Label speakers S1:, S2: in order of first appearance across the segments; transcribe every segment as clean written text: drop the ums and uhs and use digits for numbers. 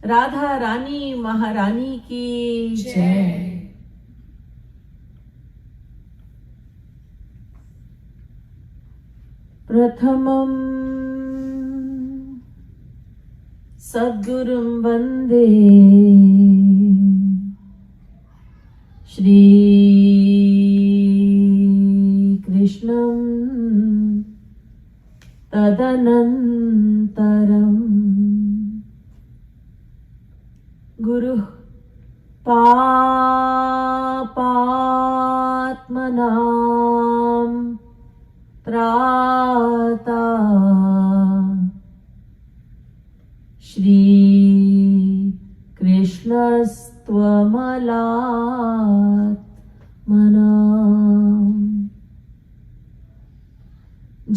S1: राधा रानी महारानी की जय। प्रथमं सद्गुरुं वन्दे श्री कृष्णं तदनन्तरं गुरुः पापात्मनां त्राता श्री कृष्णस्त्वमलात्मनाम्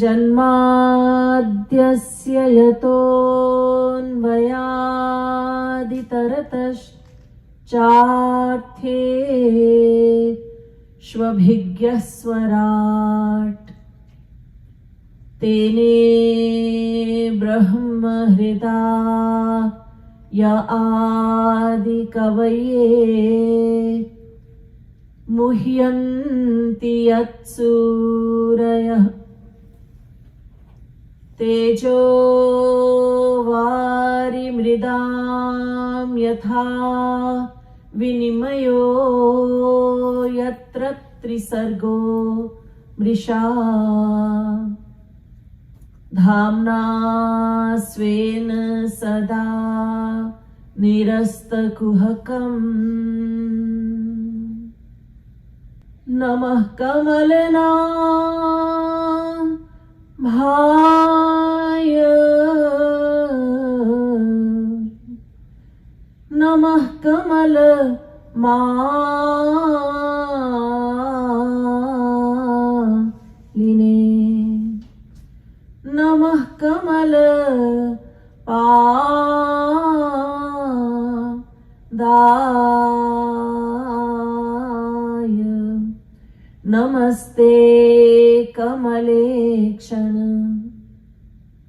S1: जन्माद्यस्य यतोऽन्वयादितरतश्चार्थे श्वभिज्ञः स्वराट् तेने ब्रह्महृदा य आदिकवये मुह्यन्ति यत्सूरयः तेजो वारिमृदां यथा विनिमयो यत्र त्रिसर्गो मृषा धाम्ना स्वेन सदा निरस्तकुहकम् नमः कमलनां भाय नमः कमल मालिने नमः कमल पादाय नमस्ते कमलेक्षण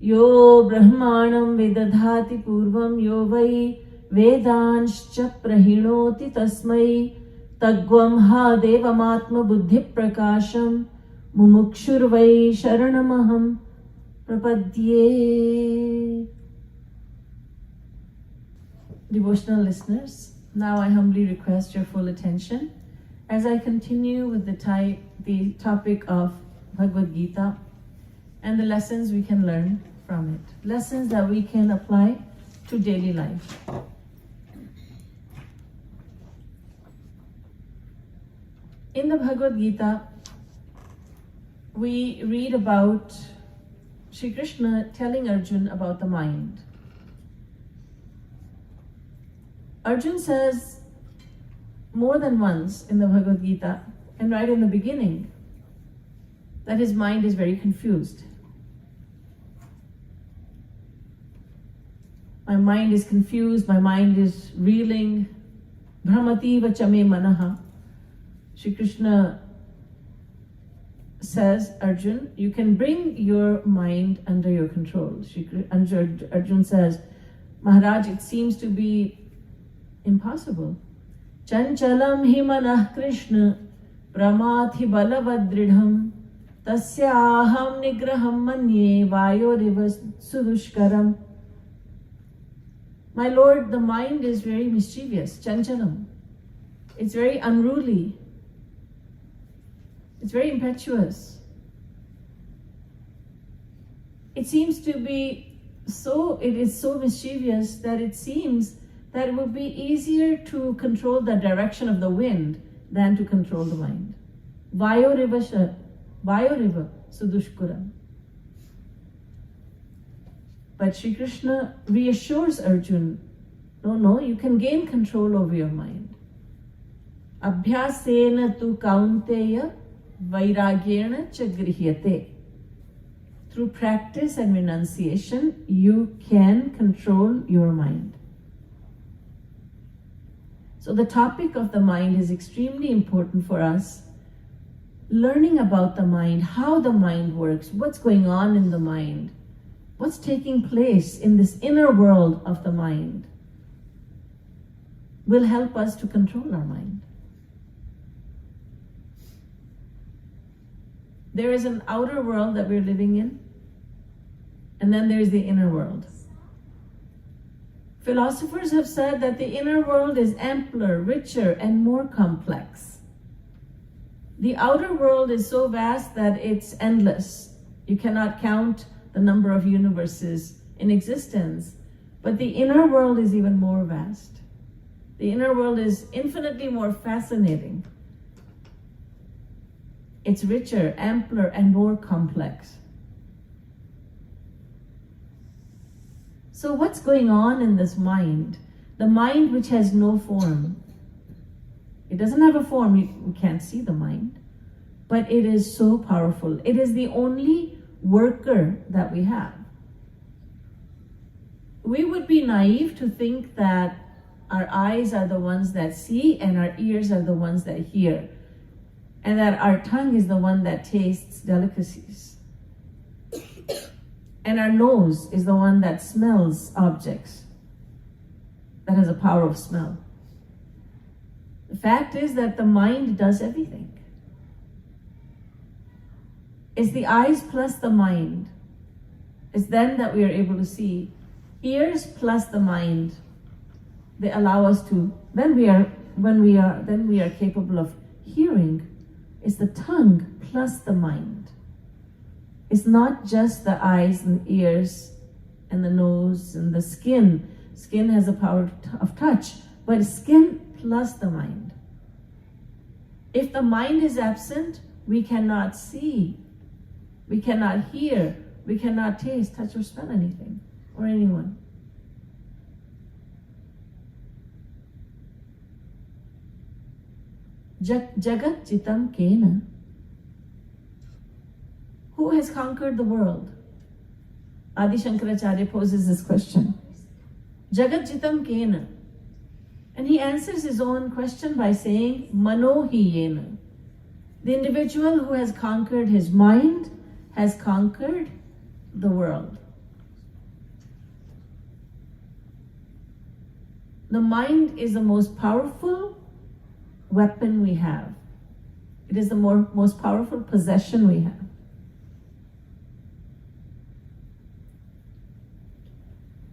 S1: यो ब्रह्माणं विदधाति पूर्वं यो वै वेदांश्च प्रहिणोति तस्मै तग्वं हा देवमात्मबुद्धिप्रकाशं मुमुक्षुर्वै शरणमहं प्रपद्ये। Devotional listeners, now I humbly request your full attention as I continue with the topic of Bhagavad Gita and the lessons we can learn from it. Lessons that we can apply to daily life. In the Bhagavad Gita, we read about Shri Krishna telling Arjuna about the mind. Arjuna says more than once in the Bhagavad Gita, and right in the beginning, that his mind is very confused. My mind is confused, my mind is reeling. Bhramati vachame manaha. Shri Krishna says, Arjuna, you can bring your mind under your control. Arjuna says, Maharaj, it seems to be impossible. Chanchalam hi manah Krishna pramathi balavadridham tasyaham nigraham manye vayoriva sudushkaram. My Lord, the mind is very mischievous, chanchalam. It's very unruly. It's very impetuous. It seems to be it is so mischievous that it seems that it would be easier to control the direction of the wind than to control the mind. Vayoriva sudushkuram. But Shri Krishna reassures Arjuna, no, you can gain control over your mind. Abhyasena tu kaunteya vairagyena cha grihyate. Through practice and renunciation, you can control your mind. So the topic of the mind is extremely important for us. Learning about the mind, how the mind works, what's going on in the mind, what's taking place in this inner world of the mind. will help us to control our mind. There is an outer world that we're living in, and then there is the inner world. Philosophers have said that the inner world is ampler, richer, and more complex. The outer world is so vast that it's endless. You cannot count the number of universes in existence. But the inner world is even more vast. The inner world is infinitely more fascinating. It's richer, ampler, and more complex. So what's going on in this mind? The mind which has no form. It doesn't have a form, you can't see the mind. But it is so powerful. It is the only worker that we have. We would be naive to think that our eyes are the ones that see and our ears are the ones that hear, and that our tongue is the one that tastes delicacies, and our nose is the one that smells objects, that has a power of smell. The fact is that the mind does everything. It's the eyes plus the mind. It's then that we are able to see. Ears plus the mind, they allow us to, then we are capable of hearing. It's the tongue plus the mind. It's not just the eyes and the ears and the nose and the skin. Skin has a power of touch, but skin plus the mind. If the mind is absent, we cannot see, we cannot hear, we cannot taste, touch, or smell anything. Or anyone. Jagat Jitam Kena. Who has conquered the world? Adi Shankaracharya poses this question. Jagat Jitam Kena. And he answers his own question by saying, Mano hi yena. The individual who has conquered his mind has conquered the world. The mind is the most powerful weapon we have. It is the most powerful possession we have.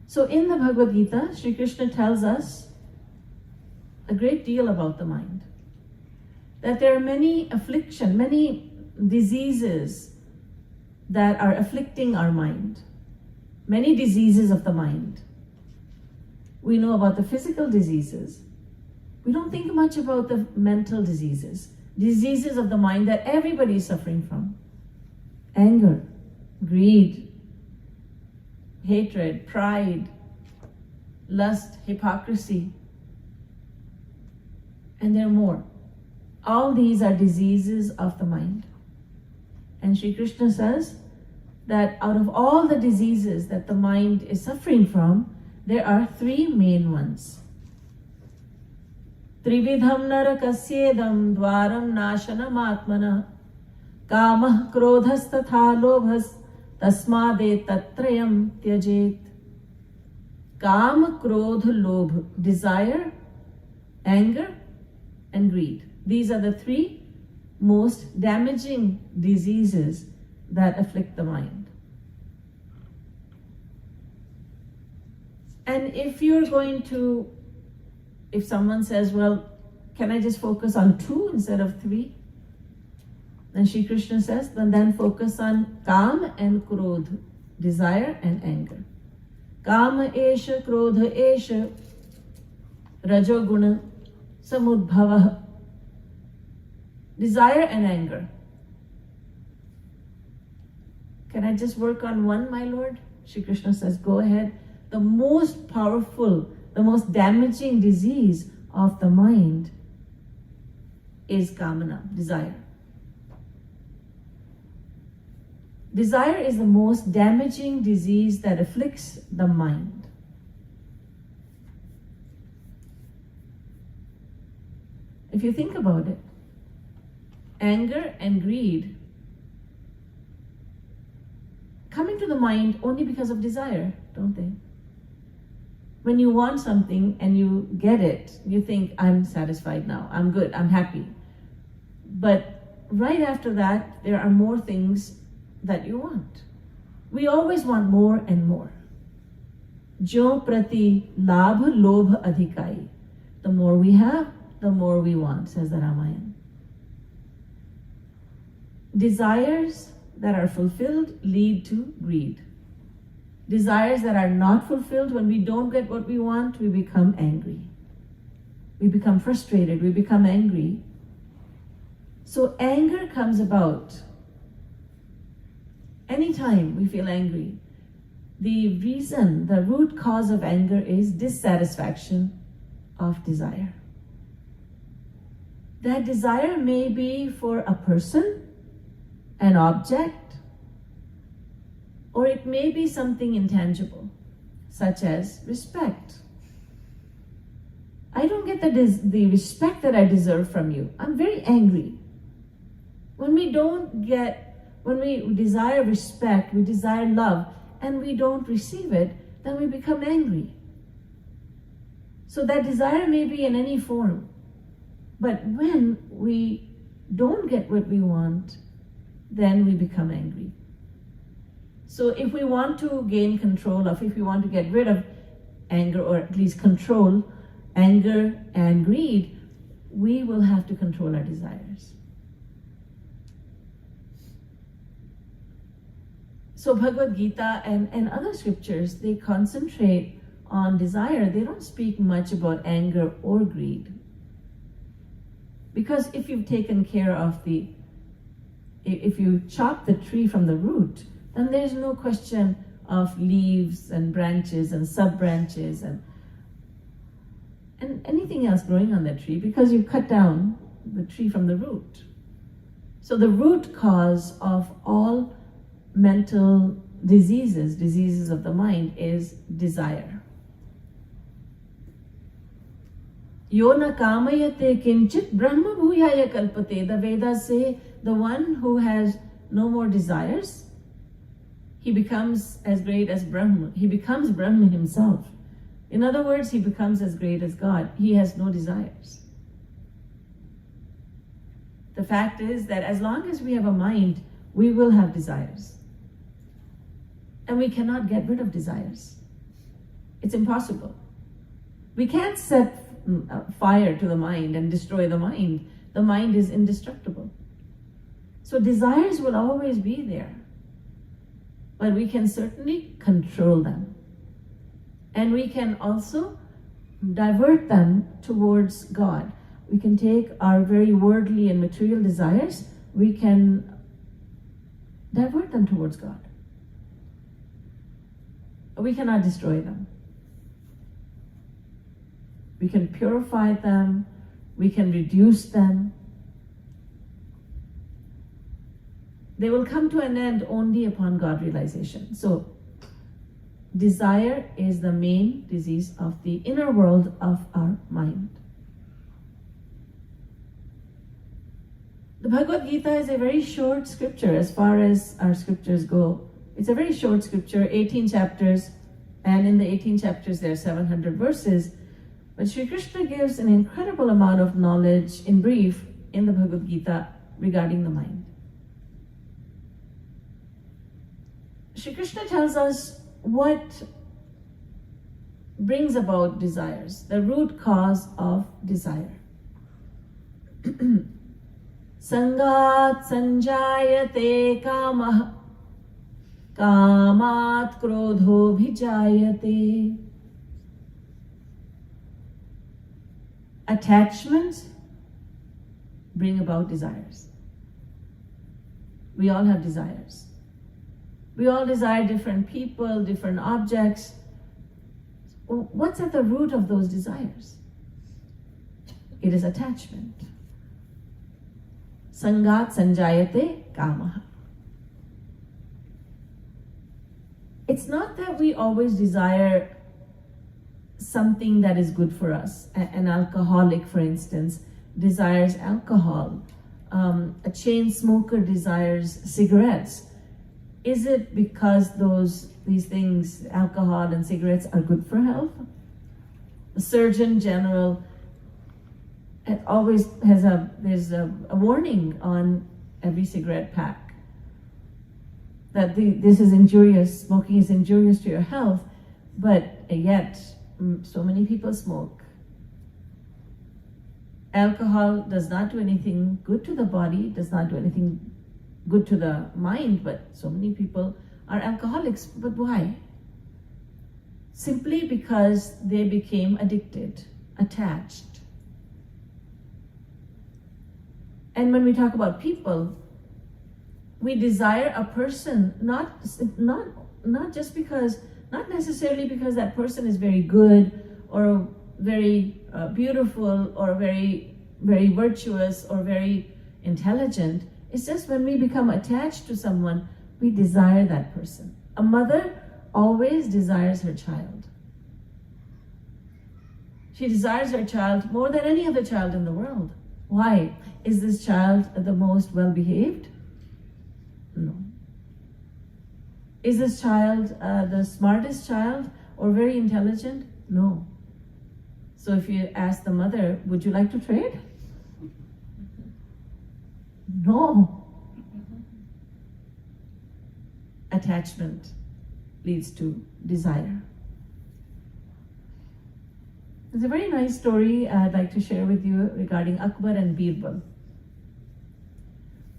S1: So in the Bhagavad Gita, Shri Krishna tells us a great deal about the mind. That there are many afflictions, many diseases that are afflicting our mind. Many diseases of the mind. We know about the physical diseases. We don't think much about the mental diseases. Diseases of the mind that everybody is suffering from. Anger, greed, hatred, pride, lust, hypocrisy. And there are more. All these are diseases of the mind. And Shri Krishna says that out of all the diseases that the mind is suffering from, there are three main ones. Trividham narakasyedam dwaram nashanam atmana kamah krodhas tatha lobhas tasmade tatrayam tyajet. Kam, krodh, lobh, desire, anger, and greed. These are the three most damaging diseases that afflict the mind. And if someone says, well, can I just focus on 2 instead of 3? Then Shri Krishna says, then focus on Kam and Krodh, desire and anger. Kama esha, Krodha esha, Rajoguna, Samudbhava. Desire and anger. Can I just work on one, my Lord? Shri Krishna says, go ahead. The most powerful, the most damaging disease of the mind is kamana, desire. Desire is the most damaging disease that afflicts the mind. If you think about it, anger and greed come into the mind only because of desire, don't they? When you want something and you get it, you think, I'm satisfied now, I'm good, I'm happy. But right after that, there are more things that you want. We always want more and more. Jo prati labh lobh adhikai. The more we have, the more we want, says the Ramayana. Desires that are fulfilled lead to greed. Desires that are not fulfilled, when we don't get what we want, we become angry. We become frustrated, we become angry. So anger comes about anytime we feel angry. The reason, the root cause of anger is dissatisfaction of desire. That desire may be for a person, an object, or it may be something intangible, such as respect. I don't get the respect that I deserve from you. I'm very angry. When we desire respect, we desire love, and we don't receive it, then we become angry. So that desire may be in any form. But when we don't get what we want, then we become angry. So if we want to gain control of, if we want to get rid of anger, or at least control anger and greed, we will have to control our desires. So Bhagavad Gita and other scriptures, they concentrate on desire. They don't speak much about anger or greed. Because if you've taken care of if you chop the tree from the root, then there's no question of leaves and branches and sub-branches and anything else growing on that tree, because you cut down the tree from the root. So the root cause of all mental diseases of the mind, is desire. Yo na kamayate kinchit brahma bhuyaya kalpate. The Vedas say the one who has no more desires, he becomes as great as Brahma. He becomes Brahma himself. In other words, he becomes as great as God. He has no desires. The fact is that as long as we have a mind, we will have desires. And we cannot get rid of desires. It's impossible. We can't set fire to the mind and destroy the mind. The mind is indestructible. So desires will always be there. But we can certainly control them. And we can also divert them towards God. We can take our very worldly and material desires, we can divert them towards God. We cannot destroy them. We can purify them, we can reduce them. They will come to an end only upon God realization. So, desire is the main disease of the inner world of our mind. The Bhagavad Gita is a very short scripture as far as our scriptures go. It's a very short scripture, 18 chapters, and in the 18 chapters there are 700 verses. But Shri Krishna gives an incredible amount of knowledge in brief in the Bhagavad Gita regarding the mind. Shri Krishna tells us what brings about desires, the root cause of desire. Sangat sanjayate kamah, kamat krodho bhijayate. Attachments bring about desires. We all have desires. We all desire different people, different objects. What's at the root of those desires? It is attachment. Sangat sanjayate kamaha. It's not that we always desire something that is good for us. An alcoholic, for instance, desires alcohol. A chain smoker desires cigarettes. Is it because these things, alcohol and cigarettes, are good for health? The Surgeon General always has there's a warning on every cigarette pack that this is injurious, smoking is injurious to your health, but yet so many people smoke. Alcohol does not do anything good to the body, does not do anything good to the mind, but so many people are alcoholics. But why? Simply because they became addicted, attached. And when we talk about people, we desire a person not just because, not necessarily because that person is very good or very beautiful or very, very virtuous or very intelligent. It's just when we become attached to someone, we desire that person. A mother always desires her child. She desires her child more than any other child in the world. Why? Is this child the most well-behaved? No. Is this child the smartest child or very intelligent? No. So if you ask the mother, would you like to trade? No. Attachment leads to desire. There's a very nice story I'd like to share with you regarding Akbar and Birbal.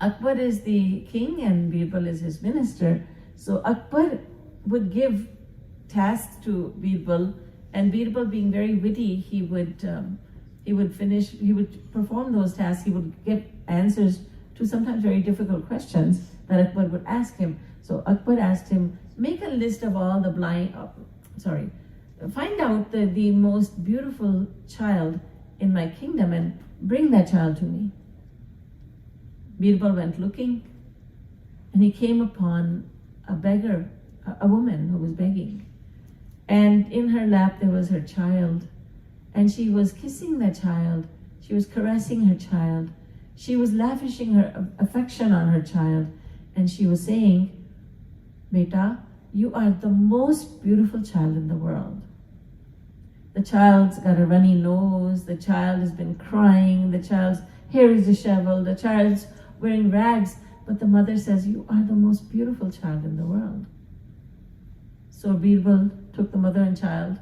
S1: Akbar is the king and Birbal is his minister. So Akbar would give tasks to Birbal, and Birbal, being very witty, he would perform those tasks. He would give answers to sometimes very difficult questions that Akbar would ask him. So Akbar asked him, make a list of all the find out the most beautiful child in my kingdom and bring that child to me. Birbal went looking, and he came upon a beggar, a woman who was begging. And in her lap there was her child, and she was kissing that child, she was caressing her child, she was lavishing her affection on her child, and she was saying, Beta, you are the most beautiful child in the world. The child's got a runny nose, the child has been crying, the child's hair is disheveled, the child's wearing rags, but the mother says, you are the most beautiful child in the world. So Birbal took the mother and child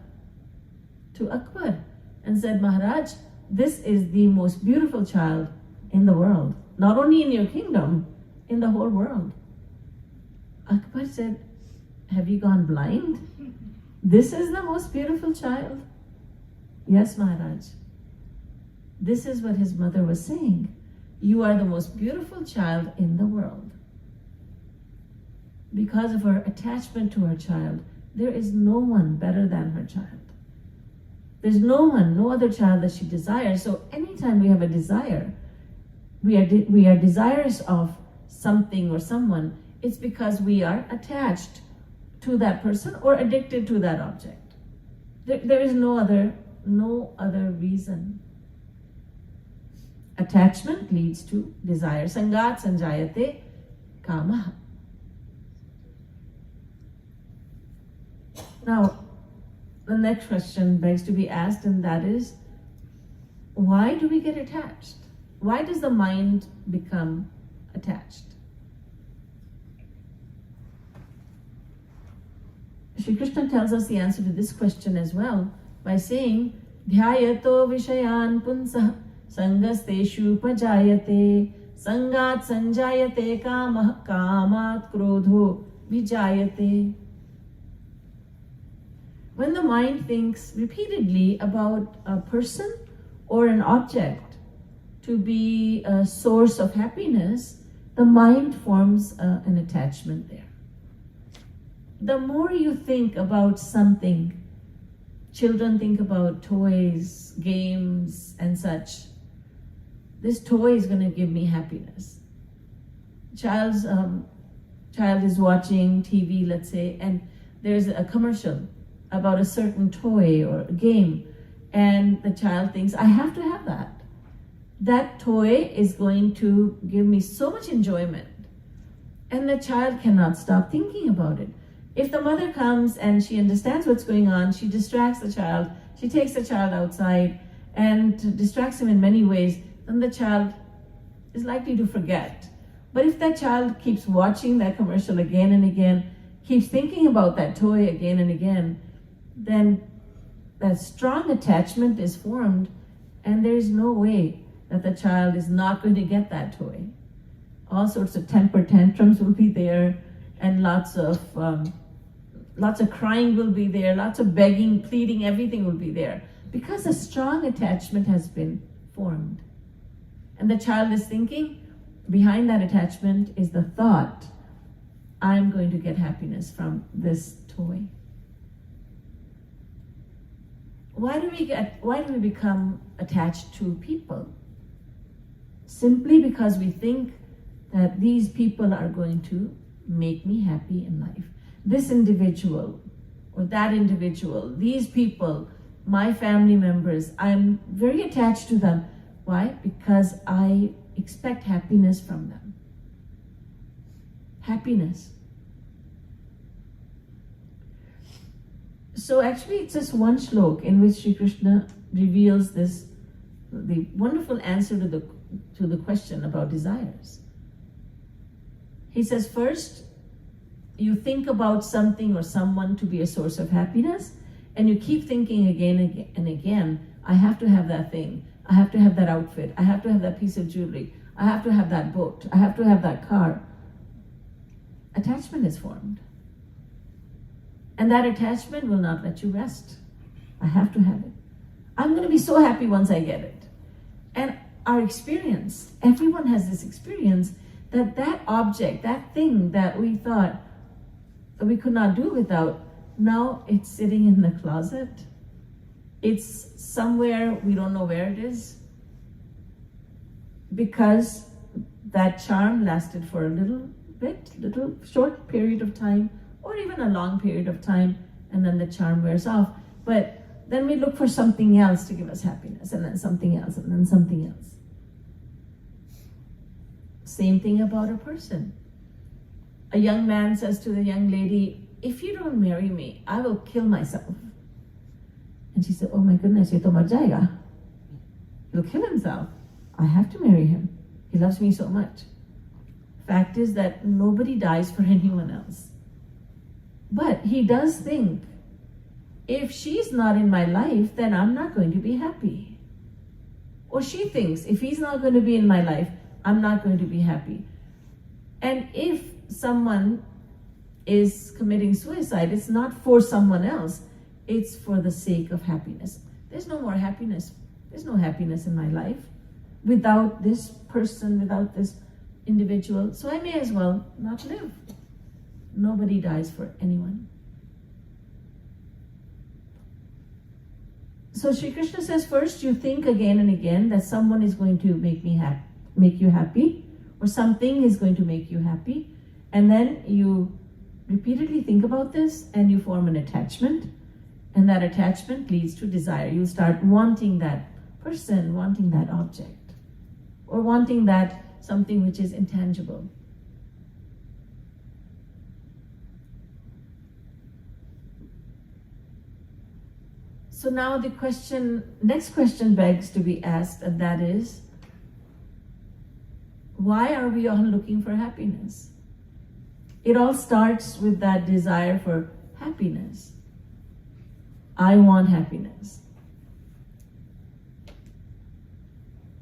S1: to Akbar and said, Maharaj, this is the most beautiful child in the world, not only in your kingdom, in the whole world. Akbar said, have you gone blind? This is the most beautiful child? Yes, Maharaj. This is what his mother was saying. You are the most beautiful child in the world. Because of her attachment to her child, there is no one better than her child. There's no other child that she desires. So anytime we have a desire, we are desirous of something or someone, it's because we are attached to that person or addicted to that object. There is no other reason. Attachment leads to desire. Sangat sanjayate kama. Now, the next question begs to be asked, and that is, why do we get attached? Why does the mind become attached? Shri Krishna tells us the answer to this question as well by saying, Dhyayato vishayan punsah sangasteshu pajayate sangat sanjayate kamah kamat krodho vijayate. When the mind thinks repeatedly about a person or an object to be a source of happiness, the mind forms an attachment there. The more you think about something, children think about toys, games, and such. This toy is going to give me happiness. Child is watching TV, let's say, and there's a commercial about a certain toy or a game, and the child thinks, I have to have that. That toy is going to give me so much enjoyment, and the child cannot stop thinking about it. If the mother comes and she understands what's going on, she distracts the child she takes the child outside and distracts him in many ways, then the child is likely to forget. But if that child keeps watching that commercial again and again, keeps thinking about that toy again and again, then that strong attachment is formed, and there is no way that the child is not going to get that toy. All sorts of temper tantrums will be there, and lots of crying will be there, lots of begging, pleading, everything will be there, because a strong attachment has been formed. And the child is thinking, behind that attachment is the thought, I'm going to get happiness from this toy. Why do we become attached to people? Simply because we think that these people are going to make me happy in life. This individual or that individual, these people, my family members, I'm very attached to them. Why? Because I expect happiness from them. Happiness. So actually it's just one shlok in which Sri Krishna reveals this, the wonderful answer to the question about desires. He says, first, you think about something or someone to be a source of happiness, and you keep thinking again and again, I have to have that thing, I have to have that outfit, I have to have that piece of jewelry, I have to have that boat, I have to have that car. Attachment is formed. And that attachment will not let you rest. I have to have it. I'm going to be so happy once I get it. And our experience, everyone has this experience, that object, that thing that we thought that we could not do without, now it's sitting in the closet. It's somewhere, we don't know where it is, because that charm lasted for a little short period of time, or even a long period of time, and then the charm wears off. But then we look for something else to give us happiness, and then something else, and then something else. Same thing about a person. A young man says to the young lady, if you don't marry me, I will kill myself. And she said, oh my goodness, ye to mar jayega. He'll kill himself. I have to marry him. He loves me so much. Fact is that nobody dies for anyone else. But he does think, if she's not in my life, then I'm not going to be happy. Or she thinks, if he's not going to be in my life, I'm not going to be happy. And if someone is committing suicide, it's not for someone else, it's for the sake of happiness. There's no more happiness. There's no happiness in my life without this person, without this individual. So I may as well not live. Nobody dies for anyone. So Sri Krishna says, first you think again and again that someone is going to make you happy, or something is going to make you happy, and then you repeatedly think about this and you form an attachment, and that attachment leads to desire. You start wanting that person, wanting that object, or wanting that something which is intangible. So now the next question begs to be asked, and that is, why are we all looking for happiness? It all starts with that desire for happiness. I want happiness.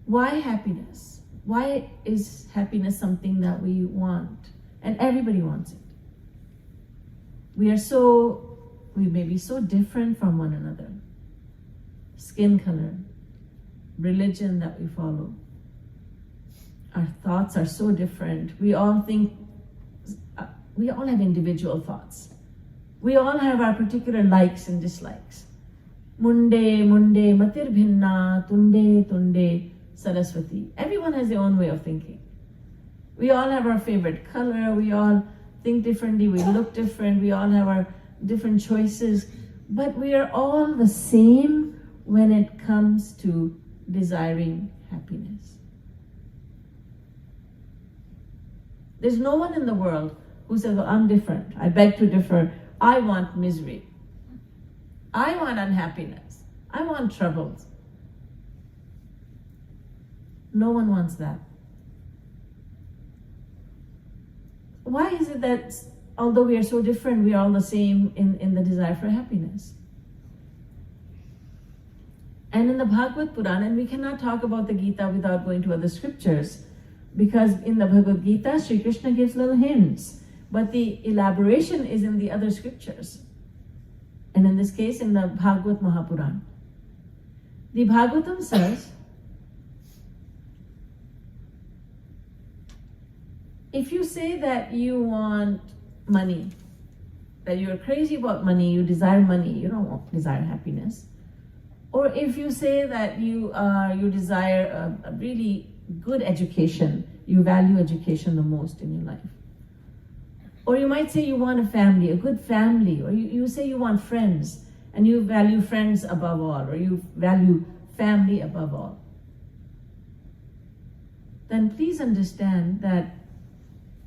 S1: Why happiness? Why is happiness something that we want? And everybody wants it. We may be so different from one another. Skin color, religion that we follow. Our thoughts are so different. We all have individual thoughts. We all have our particular likes and dislikes. Munde, matir bhinna, tunde, Saraswati. Everyone has their own way of thinking. We all have our favorite color. We all think differently. We look different. We all have our different choices. But we are all the same when it comes to desiring happiness. There's no one in the world who says, well, I'm different. I beg to differ. I want misery. I want unhappiness. I want troubles. No one wants that. Why is it that although we are so different, we are all the same in the desire for happiness? And in the Bhagavad Purana, and we cannot talk about the Gita without going to other scriptures, because in the Bhagavad Gita, Shri Krishna gives little hints, but the elaboration is in the other scriptures. And in this case, in the Bhagavad Mahapuran. The Bhagavatam says, if you say that you want money, that you are crazy about money, you desire money, you don't desire happiness. Or if you say that you desire a really good education, you value education the most in your life. Or you might say you want a family, a good family, or you say you want friends, and you value friends above all, or you value family above all. Then please understand that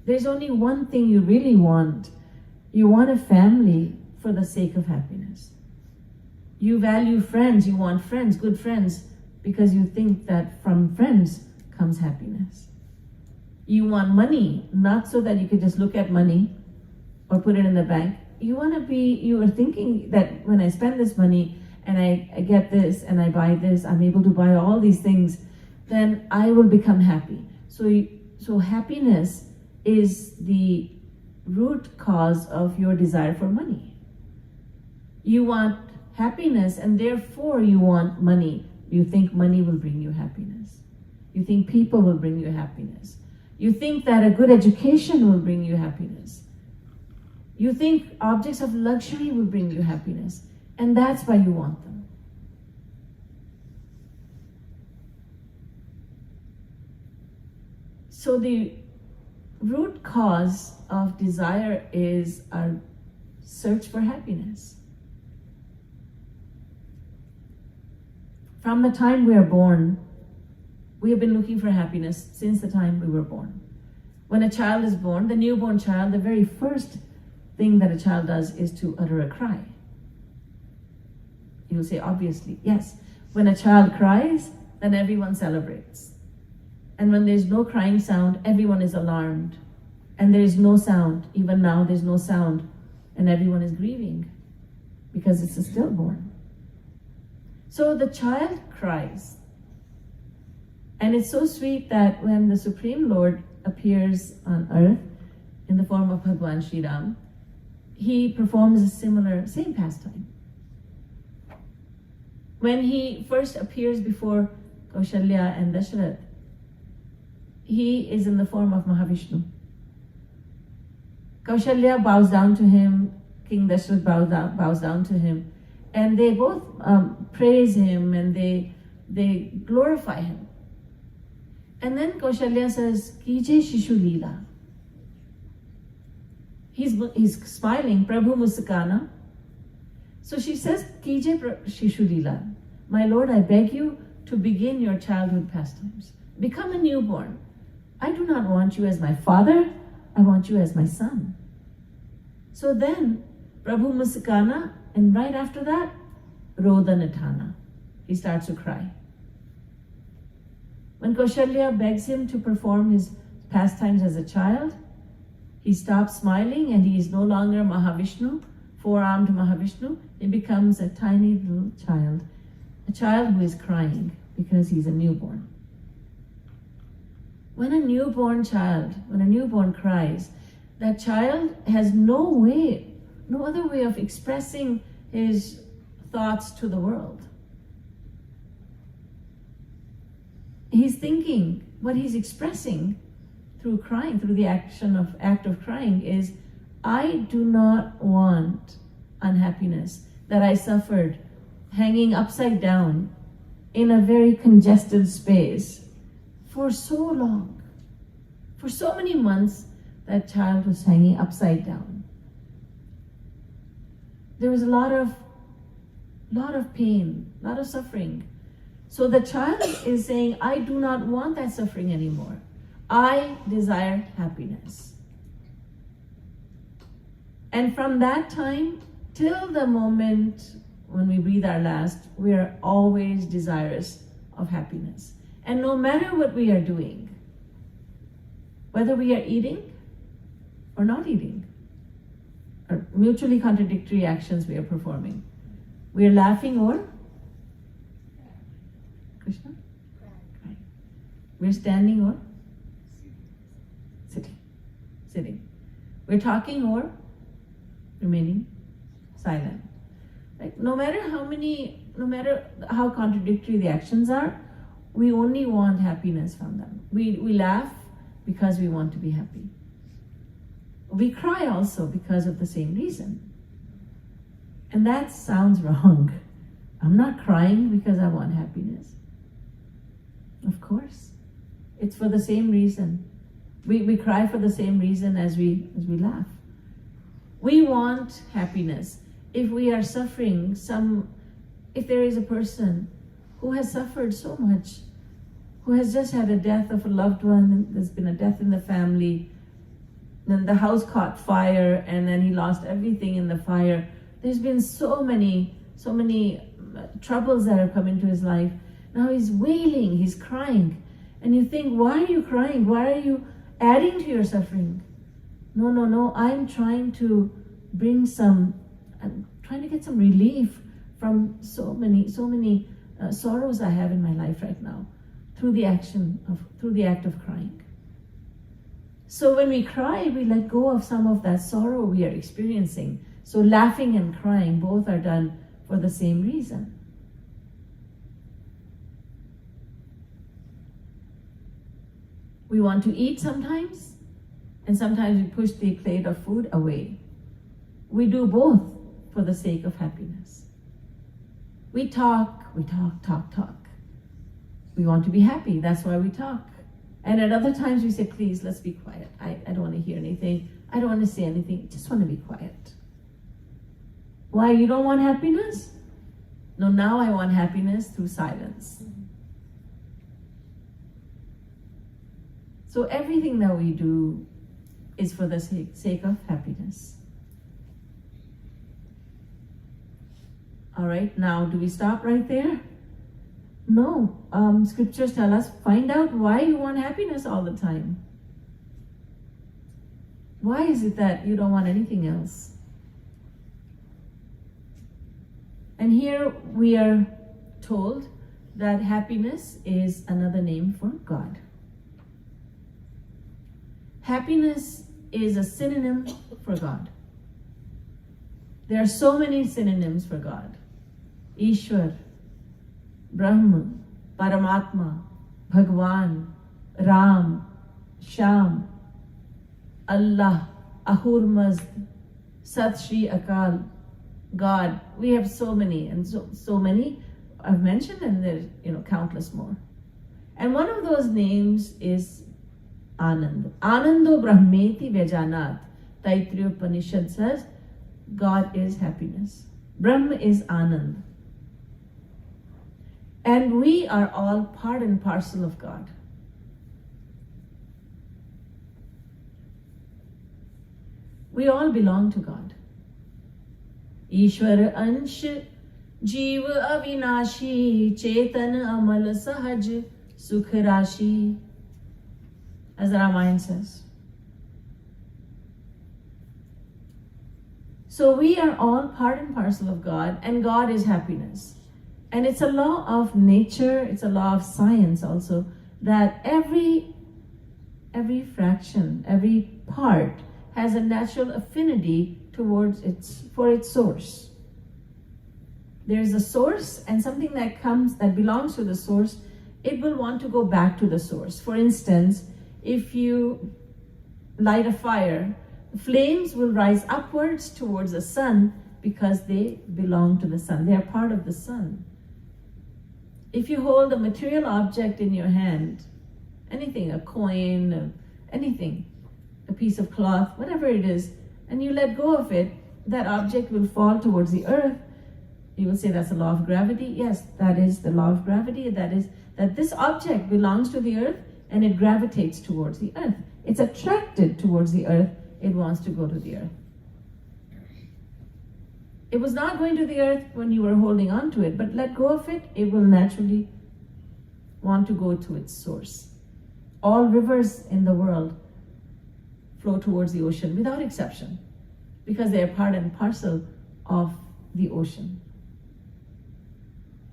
S1: there's only one thing you really want. You want a family for the sake of happiness. You value friends, you want friends, good friends, because you think that from friends comes happiness. You want money, not so that you could just look at money or put it in the bank. You are thinking that when I spend this money and I get this and I buy this, I'm able to buy all these things, then I will become happy. So happiness is the root cause of your desire for money. You want happiness and therefore you want money. You think money will bring you happiness. You think people will bring you happiness. You think that a good education will bring you happiness. You think objects of luxury will bring you happiness. And that's why you want them. So the root cause of desire is our search for happiness. From the time we are born, we have been looking for happiness since the time we were born. When a child is born, the newborn child, the very first thing that a child does is to utter a cry. You'll say, obviously, yes. When a child cries, then everyone celebrates. And when there's no crying sound, everyone is alarmed. And there is no sound. Even now, there's no sound. And everyone is grieving because it's a stillborn. So the child cries. And it's so sweet that when the Supreme Lord appears on earth in the form of Bhagwan Shri Ram, he performs a same pastime. When he first appears before Kaushalya and Dasharath, he is in the form of Mahavishnu. Kaushalya bows down to him, King Dasharath bows down to him, and they both praise him and they glorify him. And then Kaushalya says, Kije Shishu Leela. He's smiling, Prabhu Musakana. So she says, Kije Shishu Leela. My Lord, I beg you to begin your childhood pastimes. Become a newborn. I do not want you as my father, I want you as my son. So then, Prabhu Musakana, and right after that, Roda Natana. He starts to cry. When Kaushalya begs him to perform his pastimes as a child, he stops smiling and he is no longer Mahavishnu, four-armed Mahavishnu. He becomes a tiny little child, a child who is crying because he's a newborn. When a newborn cries, that child has no other way of expressing his thoughts to the world. He's thinking, what he's expressing through crying, through the act of crying is, I do not want unhappiness that I suffered hanging upside down in a very congested space for so long. For so many months, that child was hanging upside down. There was a lot of pain, a lot of suffering. So the child is saying, I do not want that suffering anymore. I desire happiness. And from that time till the moment when we breathe our last, we are always desirous of happiness. And no matter what we are doing, whether we are eating or not eating, or mutually contradictory actions we are performing, we are laughing or Krishna? Crying. We're standing or sitting. We're talking or remaining silent. Like no matter how contradictory the actions are, we only want happiness from them. We laugh because we want to be happy. We cry also because of the same reason. And that sounds wrong. I'm not crying because I want happiness. Of course. It's for the same reason. We cry for the same reason as we laugh. We want happiness. If we are suffering if there is a person who has suffered so much, who has just had a death of a loved one, there's been a death in the family, then the house caught fire, and then he lost everything in the fire. There's been so many troubles that have come into his life. Now he's wailing, he's crying. And you think, why are you crying? Why are you adding to your suffering? No, I'm trying to get some relief from so many sorrows I have in my life right now through the act of crying. So when we cry, we let go of some of that sorrow we are experiencing. So laughing and crying both are done for the same reason. We want to eat sometimes, and sometimes we push the plate of food away. We do both for the sake of happiness. We talk. We want to be happy, that's why we talk. And at other times we say, please, let's be quiet. I don't want to hear anything. I don't want to say anything. I just want to be quiet. Why, you don't want happiness? No, now I want happiness through silence. So everything that we do is for the sake of happiness. All right, now do we stop right there? No, scriptures tell us, find out why you want happiness all the time. Why is it that you don't want anything else? And here we are told that happiness is another name for God. Happiness is a synonym for God. There are so many synonyms for God. Ishwar, Brahma, Paramatma, Bhagwan, Ram, Sham, Allah, Ahur Mazd, Sat Shri Akal, God. We have so many, and so many I've mentioned, and there's countless more. And one of those names is Anand. Anando Brahmeti Vejanat. Taittiriya Upanishad says, God is happiness. Brahma is Anand. And we are all part and parcel of God. We all belong to God. Ishwar Ansh, Jeev Avinashi, Chetan Amal Sahaj, Sukh Rashi, as the Ramayana says. So we are all part and parcel of God, and God is happiness. And it's a law of nature, it's a law of science also, that every fraction, every part has a natural affinity for its source. There is a source, and something that belongs to the source, it will want to go back to the source. For instance, if you light a fire, the flames will rise upwards towards the sun because they belong to the sun. They are part of the sun. If you hold a material object in your hand, anything, a coin, anything, a piece of cloth, whatever it is, and you let go of it, that object will fall towards the earth. You will say that's the law of gravity. Yes, that is the law of gravity. That is that this object belongs to the earth and it gravitates towards the earth. It's attracted towards the earth. It wants to go to the earth. It was not going to the earth when you were holding on to it, but let go of it, it will naturally want to go to its source. All rivers in the world flow towards the ocean without exception, because they are part and parcel of the ocean.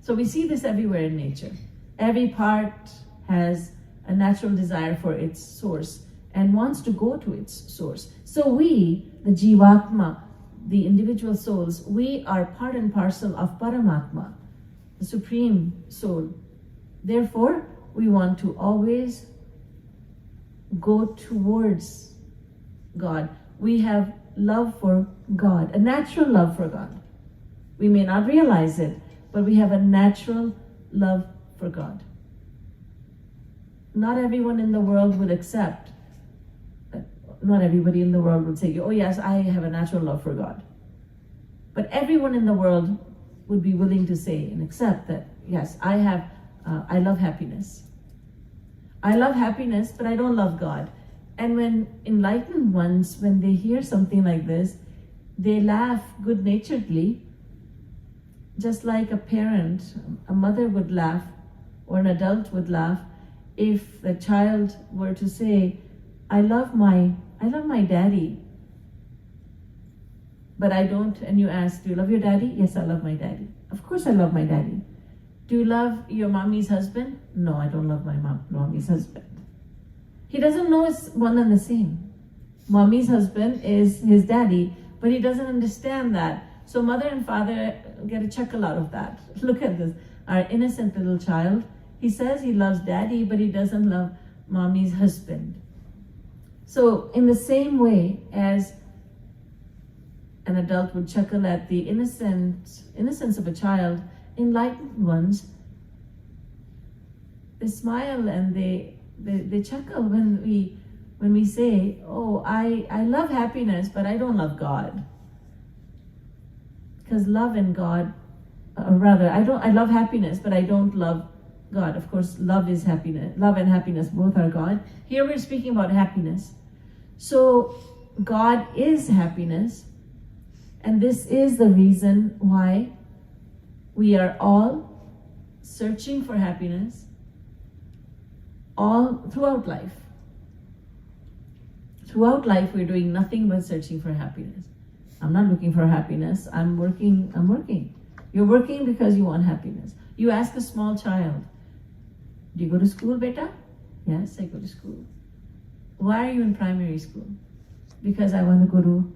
S1: So we see this everywhere in nature. Every part has a natural desire for its source and wants to go to its source. So we, the Jivatma, the individual souls, we are part and parcel of Paramatma, the Supreme Soul. Therefore, we want to always go towards God. We have love for God, a natural love for God. We may not realize it, but we have a natural love for God. Not everyone in the world would accept, not everybody in the world would say, oh yes, I have a natural love for God. But everyone in the world would be willing to say and accept that, yes, I love happiness. I love happiness, but I don't love God. And when enlightened ones, when they hear something like this, they laugh good-naturedly, just like a parent, a mother would laugh, or an adult would laugh, if the child were to say, I love my daddy, but I don't, and you ask, do you love your daddy? Yes, I love my daddy. Of course I love my daddy. Do you love your mommy's husband? No, I don't love my mommy's husband. He doesn't know it's one and the same. Mommy's husband is his daddy, but he doesn't understand that. So mother and father get a chuckle out of that. Look at this, our innocent little child. He says he loves daddy, but he doesn't love mommy's husband. So in the same way as an adult would chuckle at the innocence of a child, enlightened ones, they smile and they chuckle when we say, oh, I love happiness, but I don't love God. Because love and God, or rather, I love happiness, but I don't love God. Of course, love is happiness. Love and happiness both are God. Here we're speaking about happiness. So God is happiness, and this is the reason why we are all searching for happiness all throughout life. Throughout life, we're doing nothing but searching for happiness. I'm not looking for happiness. I'm working. You're working because you want happiness. You ask a small child, do you go to school, beta? Yes, I go to school. Why are you in primary school? Because I want to go to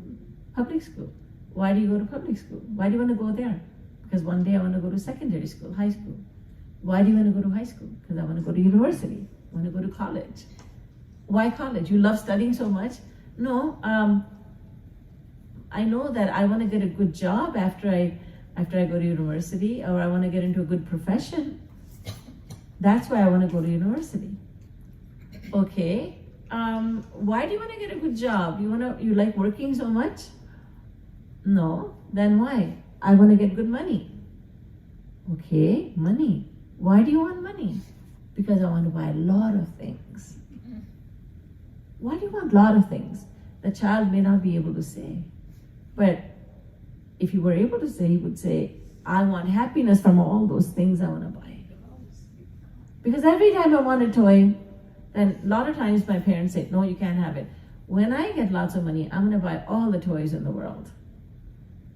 S1: public school. Why do you go to public school? Why do you want to go there? Because one day I want to go to secondary school, high school. Why do you want to go to high school? Because I want to go to university. I want to go to college. Why college? You love studying so much? No, I know that I want to get a good job after I go to university, or I want to get into a good profession. That's why I want to go to university. Okay, why do you want to get a good job? You like working so much? No, then why? I want to get good money. Okay, money. Why do you want money? Because I want to buy a lot of things. Why do you want a lot of things? The child may not be able to say. But if you were able to say, he would say, I want happiness from all those things I want to buy. Because every time I want a toy, then a lot of times my parents say, no, you can't have it. When I get lots of money, I'm going to buy all the toys in the world.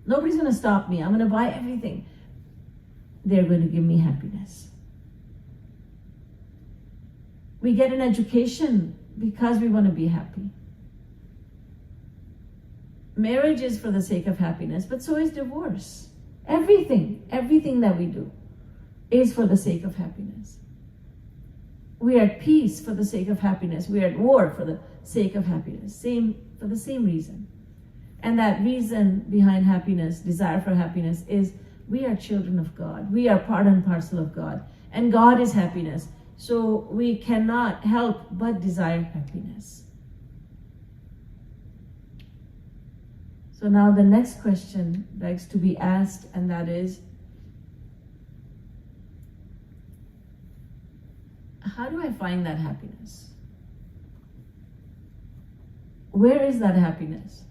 S1: Nobody's going to stop me. I'm going to buy everything. They're going to give me happiness. We get an education because we want to be happy. Marriage is for the sake of happiness, but so is divorce. Everything that we do is for the sake of happiness. We are at peace for the sake of happiness. We are at war for the sake of happiness. For the same reason. And that reason behind happiness, desire for happiness, is we are children of God. We are part and parcel of God. And God is happiness. So we cannot help but desire happiness. So now the next question begs to be asked, and that is, how do I find that happiness? Where is that happiness?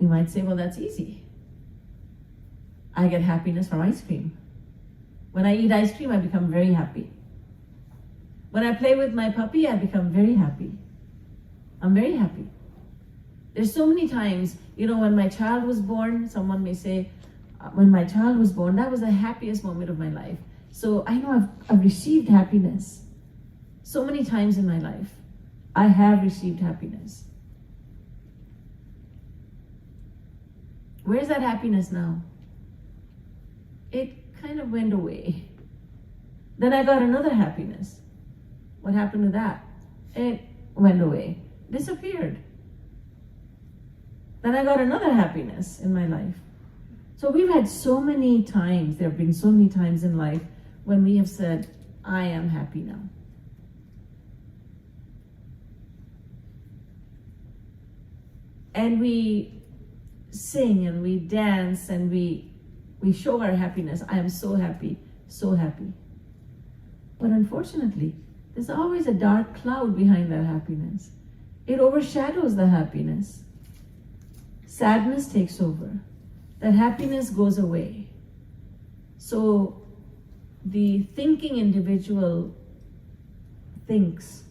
S1: You might say, well, that's easy. I get happiness from ice cream. When I eat ice cream, I become very happy. When I play with my puppy, I become very happy. I'm very happy. There's so many times, when my child was born, someone may say, when my child was born, that was the happiest moment of my life. So I know I've received happiness. So many times in my life, I have received happiness. Where's that happiness now? It kind of went away. Then I got another happiness. What happened to that? It went away, disappeared. Then I got another happiness in my life. So we've had so many times, there have been so many times in life when we have said, I am happy now. And we sing and we dance and we show our happiness. I am so happy, so happy. But unfortunately, there's always a dark cloud behind that happiness. It overshadows the happiness. Sadness takes over. That happiness goes away. So the thinking individual thinks.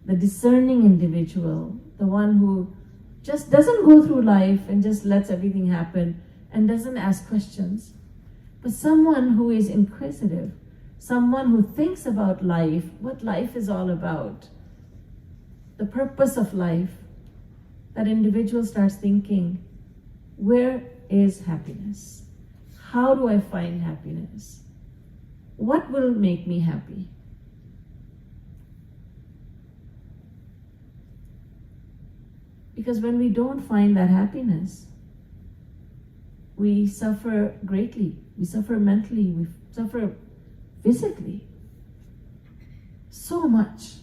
S1: The discerning individual, the one who just doesn't go through life and just lets everything happen and doesn't ask questions, but someone who is inquisitive, someone who thinks about life, what life is all about, the purpose of life. That individual starts thinking, where is happiness? How do I find happiness? What will make me happy? Because when we don't find that happiness, we suffer greatly. We suffer mentally. We suffer physically. So much.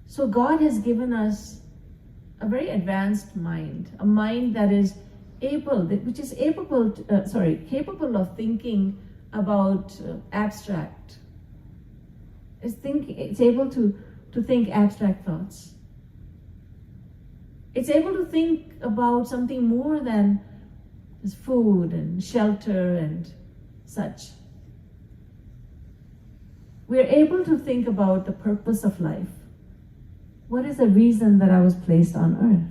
S1: So God has given us a very advanced mind, a mind that is capable of thinking about abstract. It's able to think abstract thoughts. It's able to think about something more than just food and shelter and such. We're able to think about the purpose of life. What is the reason that I was placed on earth?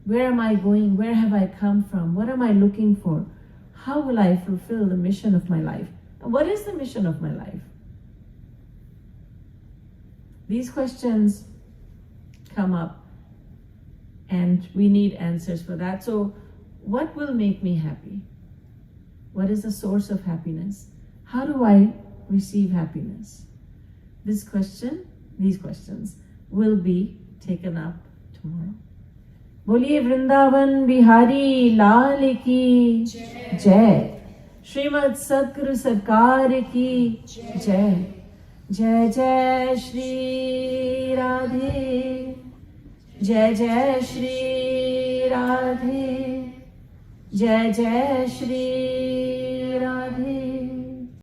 S1: Where am I going? Where have I come from? What am I looking for? How will I fulfill the mission of my life? And what is the mission of my life? These questions come up and we need answers for that. So what will make me happy? What is the source of happiness? How do I receive happiness? These questions will be taken up tomorrow. बोलिए वृंदावन बिहारी लाल की जय, श्रीमद् सद्गुरु सरकार की जय, जय जय श्री राधे, जय जय श्री राधे, जय जय श्री